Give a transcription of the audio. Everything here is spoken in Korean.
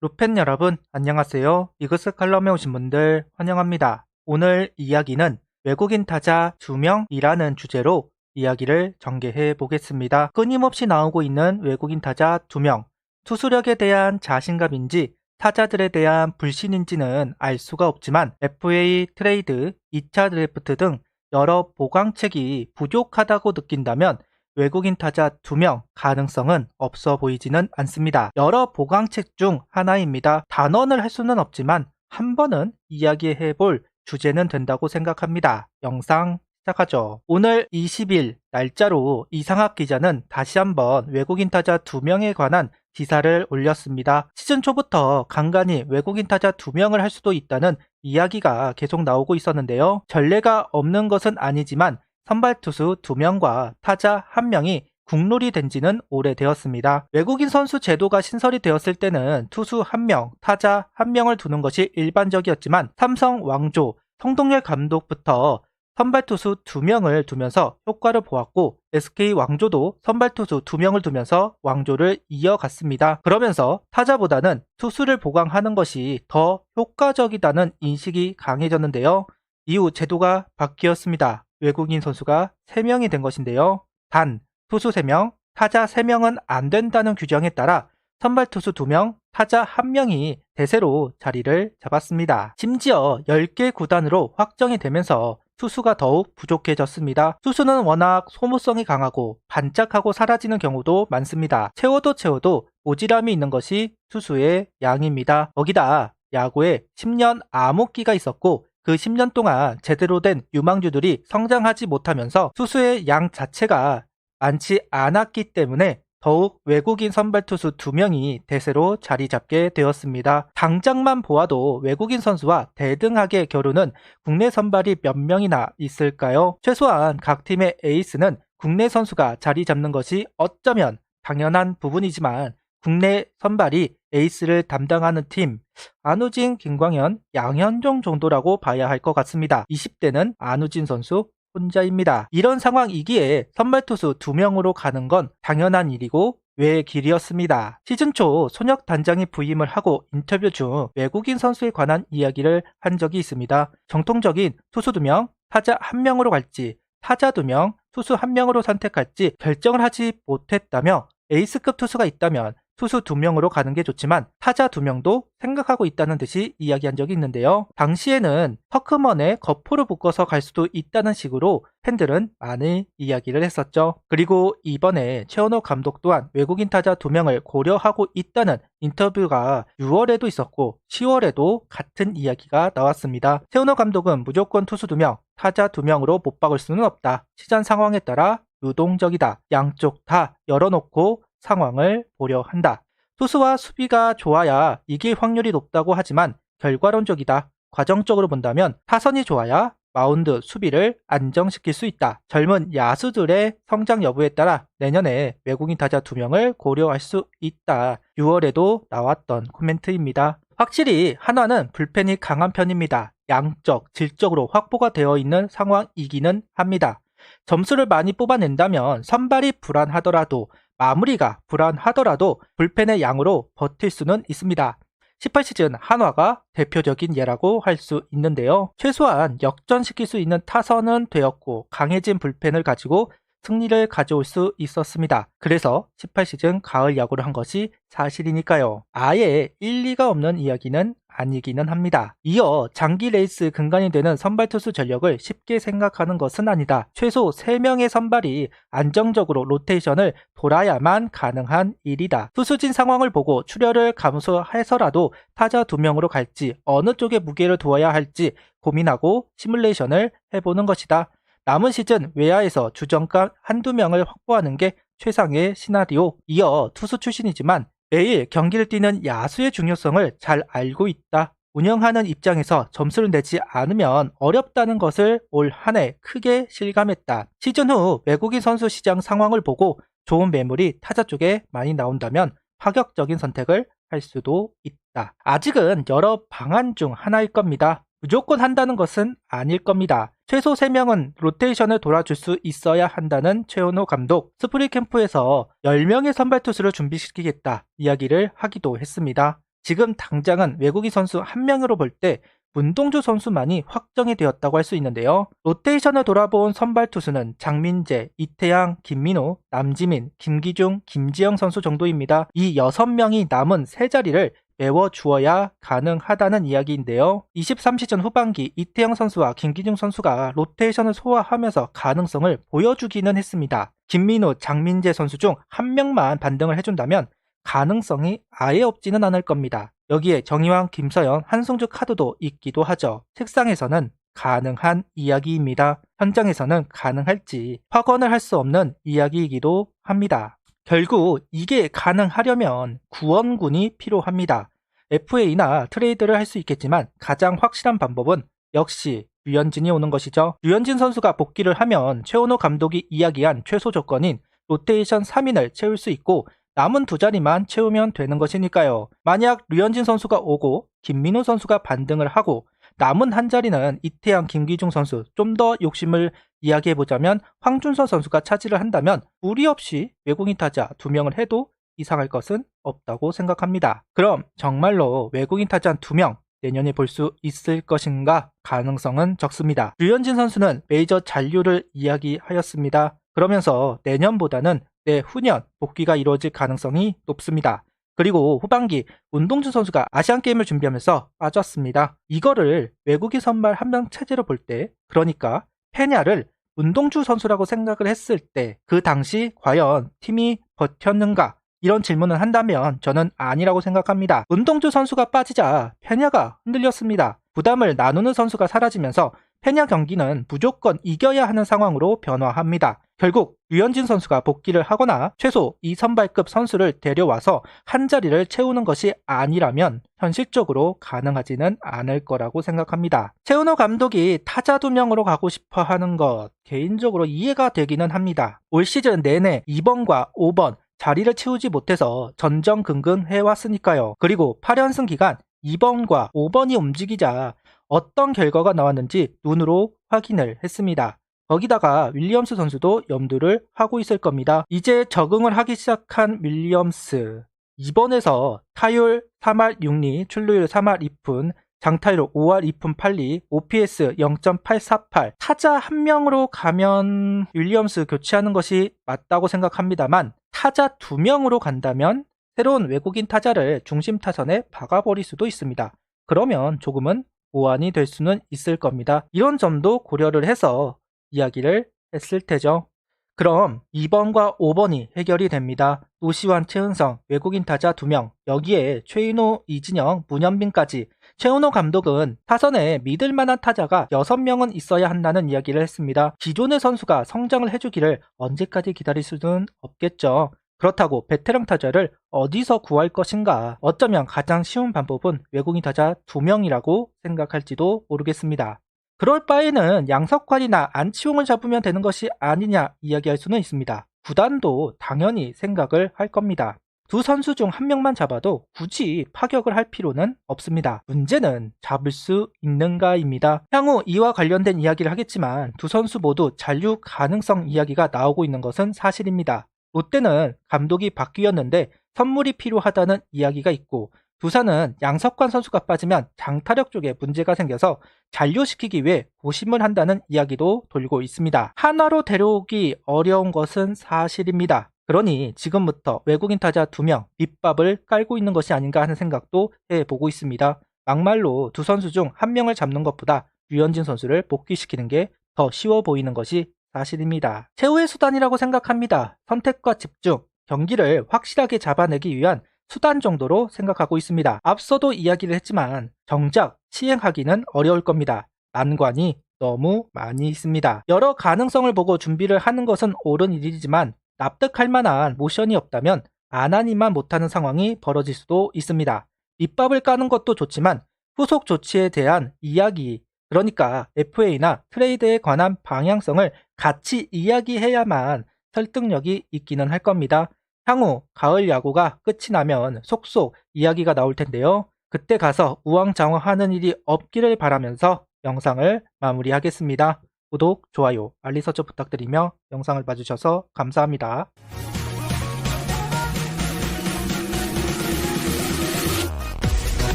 루펜 여러분, 안녕하세요. 이그스 칼럼에 오신 분들 환영합니다. 오늘 이야기는 외국인 타자 2명이라는 주제로 이야기를 전개해 보겠습니다. 끊임없이 나오고 있는 외국인 타자 2명. 투수력에 대한 자신감인지 타자들에 대한 불신인지는 알 수가 없지만 FA 트레이드, 2차 드래프트 등 여러 보강책이 부족하다고 느낀다면 외국인 타자 2명 가능성은 없어 보이지는 않습니다. 여러 보강책 중 하나입니다. 단언을 할 수는 없지만 한 번은 이야기해 볼 주제는 된다고 생각합니다. 영상 시작하죠. 오늘 20일 날짜로 이상학 기자는 다시 한번 외국인 타자 2명에 관한 기사를 올렸습니다. 시즌 초부터 간간히 외국인 타자 2명을 할 수도 있다는 이야기가 계속 나오고 있었는데요. 전례가 없는 것은 아니지만 선발 투수 2명과 타자 1명이 국룰이 된 지는 오래되었습니다. 외국인 선수 제도가 신설이 되었을 때는 투수 1명, 타자 1명을 두는 것이 일반적이었지만 삼성 왕조 성동열 감독부터 선발 투수 2명을 두면서 효과를 보았고 SK 왕조도 선발 투수 2명을 두면서 왕조를 이어갔습니다. 그러면서 타자보다는 투수를 보강하는 것이 더 효과적이다는 인식이 강해졌는데요. 이후 제도가 바뀌었습니다. 외국인 선수가 3명이 된 것인데요. 단, 투수 3명, 타자 3명은 안 된다는 규정에 따라 선발 투수 2명, 타자 1명이 대세로 자리를 잡았습니다. 심지어 10개 구단으로 확정이 되면서 투수가 더욱 부족해졌습니다. 투수는 워낙 소모성이 강하고 반짝하고 사라지는 경우도 많습니다. 채워도 모지람이 있는 것이 투수의 양입니다. 거기다 야구에 10년 암흑기가 있었고 그 10년 동안 제대로 된 유망주들이 성장하지 못하면서 투수의 양 자체가 많지 않았기 때문에 더욱 외국인 선발 투수 2명이 대세로 자리 잡게 되었습니다. 당장만 보아도 외국인 선수와 대등하게 겨루는 국내 선발이 몇 명이나 있을까요? 최소한 각 팀의 에이스는 국내 선수가 자리 잡는 것이 어쩌면 당연한 부분이지만 국내 선발이 에이스를 담당하는 팀, 안우진, 김광현, 양현종 정도라고 봐야 할 것 같습니다. 20대는 안우진 선수 혼자입니다. 이런 상황이기에 선발 투수 2명으로 가는 건 당연한 일이고 외의 길이었습니다. 시즌 초 손혁 단장이 부임을 하고 인터뷰 중 외국인 선수에 관한 이야기를 한 적이 있습니다. 정통적인 투수 2명, 타자 1명으로 갈지 타자 2명, 투수 1명으로 선택할지 결정을 하지 못했다며 에이스급 투수가 있다면 투수 2명으로 가는 게 좋지만 타자 2명도 생각하고 있다는 듯이 이야기한 적이 있는데요. 당시에는 터크먼에 거포를 묶어서 갈 수도 있다는 식으로 팬들은 많은 이야기를 했었죠. 그리고 이번에 최원호 감독 또한 외국인 타자 2명을 고려하고 있다는 인터뷰가 6월에도 있었고 10월에도 같은 이야기가 나왔습니다. 최원호 감독은 무조건 투수 2명, 타자 2명으로 못 박을 수는 없다. 시장 상황에 따라 유동적이다. 양쪽 다 열어놓고 상황을 보려 한다. 투수와 수비가 좋아야 이길 확률이 높다고 하지만 결과론적이다. 과정적으로 본다면 타선이 좋아야 마운드 수비를 안정시킬 수 있다. 젊은 야수들의 성장 여부에 따라 내년에 외국인 타자 2명을 고려할 수 있다. 6월에도 나왔던 코멘트입니다. 확실히 한화는 불펜이 강한 편입니다. 양적, 질적으로 확보가 되어 있는 상황이기는 합니다. 점수를 많이 뽑아낸다면 선발이 불안하더라도 마무리가 불안하더라도 불펜의 양으로 버틸 수는 있습니다. 18시즌 한화가 대표적인 예라고 할 수 있는데요. 최소한 역전시킬 수 있는 타선은 되었고 강해진 불펜을 가지고 승리를 가져올 수 있었습니다. 그래서 18시즌 가을 야구를 한 것이 사실이니까요. 아예 일리가 없는 이야기는 아니기는 합니다. 이어 장기 레이스 근간이 되는 선발 투수 전력을 쉽게 생각하는 것은 아니다. 최소 3명의 선발이 안정적으로 로테이션을 돌아야만 가능한 일이다. 투수진 상황을 보고 출혈을 감소해서라도 타자 2명으로 갈지 어느 쪽에 무게를 두어야 할지 고민하고 시뮬레이션을 해보는 것이다. 남은 시즌 외야에서 주전감 한두 명을 확보하는 게 최상의 시나리오. 이어 투수 출신이지만 매일 경기를 뛰는 야수의 중요성을 잘 알고 있다. 운영하는 입장에서 점수를 내지 않으면 어렵다는 것을 올 한 해 크게 실감했다. 시즌 후 외국인 선수 시장 상황을 보고 좋은 매물이 타자 쪽에 많이 나온다면 파격적인 선택을 할 수도 있다. 아직은 여러 방안 중 하나일 겁니다. 무조건 한다는 것은 아닐 겁니다. 최소 3명은 로테이션을 돌아줄 수 있어야 한다는 최원호 감독. 스프링 캠프에서 10명의 선발 투수를 준비시키겠다 이야기를 하기도 했습니다. 지금 당장은 외국인 선수 한 명으로 볼 때 문동주 선수만이 확정이 되었다고 할 수 있는데요. 로테이션을 돌아본 선발 투수는 장민재, 이태양, 김민호, 남지민, 김기중, 김지영 선수 정도입니다. 이 6명이 남은 세 자리를 메워주어야 가능하다는 이야기인데요. 23시즌 후반기 이태영 선수와 김기중 선수가 로테이션을 소화하면서 가능성을 보여주기는 했습니다. 김민호, 장민재 선수 중 한 명만 반등을 해준다면 가능성이 아예 없지는 않을 겁니다. 여기에 정의왕, 김서연, 한승주 카드도 있기도 하죠. 책상에서는 가능한 이야기입니다. 현장에서는 가능할지 확언을 할 수 없는 이야기이기도 합니다. 결국 이게 가능하려면 구원군이 필요합니다. FA나 트레이드를 할 수 있겠지만 가장 확실한 방법은 역시 류현진이 오는 것이죠. 류현진 선수가 복귀를 하면 최원호 감독이 이야기한 최소 조건인 로테이션 3인을 채울 수 있고 남은 두 자리만 채우면 되는 것이니까요. 만약 류현진 선수가 오고 김민호 선수가 반등을 하고 남은 한 자리는 이태양, 김기중 선수 좀 더 욕심을 이야기해보자면 황준서 선수가 차지를 한다면 무리 없이 외국인 타자 2명을 해도 이상할 것은 없다고 생각합니다. 그럼 정말로 외국인 타자 2명 내년에 볼 수 있을 것인가? 가능성은 적습니다. 류현진 선수는 메이저 잔류를 이야기하였습니다. 그러면서 내년보다는 내후년 복귀가 이루어질 가능성이 높습니다. 그리고 후반기 문동주 선수가 아시안게임을 준비하면서 빠졌습니다. 이거를 외국인 선발 한 명 체제로 볼 때, 그러니까 페냐를 문동주 선수라고 생각을 했을 때 그 당시 과연 팀이 버텼는가? 이런 질문을 한다면 저는 아니라고 생각합니다. 문동주 선수가 빠지자 페냐가 흔들렸습니다. 부담을 나누는 선수가 사라지면서 페냐 경기는 무조건 이겨야 하는 상황으로 변화합니다. 결국 류현진 선수가 복귀를 하거나 최소 2선발급 선수를 데려와서 한 자리를 채우는 것이 아니라면 현실적으로 가능하지는 않을 거라고 생각합니다. 최은호 감독이 타자 2명으로 가고 싶어 하는 것 개인적으로 이해가 되기는 합니다. 올 시즌 내내 2번과 5번 자리를 채우지 못해서 전전긍긍해왔으니까요. 그리고 8연승 기간 2번과 5번이 움직이자 어떤 결과가 나왔는지 눈으로 확인을 했습니다. 거기다가 윌리엄스 선수도 염두를 하고 있을 겁니다. 이제 적응을 하기 시작한 윌리엄스. 2번에서 타율 3할 6리, 출루율 3할 2푼, 장타율 5할 2푼 8리, OPS 0.848. 타자 한 명으로 가면 윌리엄스 교체하는 것이 맞다고 생각합니다만 타자 2명으로 간다면 새로운 외국인 타자를 중심 타선에 박아버릴 수도 있습니다. 그러면 조금은 보완이 될 수는 있을 겁니다. 이런 점도 고려를 해서 이야기를 했을 테죠. 그럼 2번과 5번이 해결이 됩니다. 노시환, 최은성, 외국인 타자 2명, 여기에 최인호, 이진영, 문현빈까지. 최은호 감독은 타선에 믿을 만한 타자가 6명은 있어야 한다는 이야기를 했습니다. 기존의 선수가 성장을 해주기를 언제까지 기다릴 수는 없겠죠. 그렇다고 베테랑 타자를 어디서 구할 것인가? 어쩌면 가장 쉬운 방법은 외국인 타자 2명이라고 생각할지도 모르겠습니다. 그럴 바에는 양석환이나 안치홍을 잡으면 되는 것이 아니냐 이야기할 수는 있습니다. 구단도 당연히 생각을 할 겁니다. 두 선수 중 한 명만 잡아도 굳이 파격을 할 필요는 없습니다. 문제는 잡을 수 있는가입니다. 향후 이와 관련된 이야기를 하겠지만 두 선수 모두 잔류 가능성 이야기가 나오고 있는 것은 사실입니다. 롯데는 감독이 바뀌었는데 선물이 필요하다는 이야기가 있고 두산은 양석환 선수가 빠지면 장타력 쪽에 문제가 생겨서 잔류시키기 위해 고심을 한다는 이야기도 돌고 있습니다. 하나로 데려오기 어려운 것은 사실입니다. 그러니 지금부터 외국인 타자 2명 밑밥을 깔고 있는 것이 아닌가 하는 생각도 해보고 있습니다. 막말로 두 선수 중 한 명을 잡는 것보다 류현진 선수를 복귀시키는 게 더 쉬워 보이는 것이 사실입니다. 최후의 수단이라고 생각합니다. 선택과 집중, 경기를 확실하게 잡아내기 위한 수단 정도로 생각하고 있습니다. 앞서도 이야기를 했지만 정작 시행하기는 어려울 겁니다. 난관이 너무 많이 있습니다. 여러 가능성을 보고 준비를 하는 것은 옳은 일이지만 납득할 만한 모션이 없다면 안 하니만 못하는 상황이 벌어질 수도 있습니다. 밑밥을 까는 것도 좋지만 후속 조치에 대한 이야기, 그러니까 FA나 트레이드에 관한 방향성을 같이 이야기해야만 설득력이 있기는 할 겁니다. 향후 가을 야구가 끝이 나면 속속 이야기가 나올 텐데요. 그때 가서 우왕좌왕하는 일이 없기를 바라면서 영상을 마무리하겠습니다. 구독, 좋아요, 알림 설정 부탁드리며 영상을 봐주셔서 감사합니다.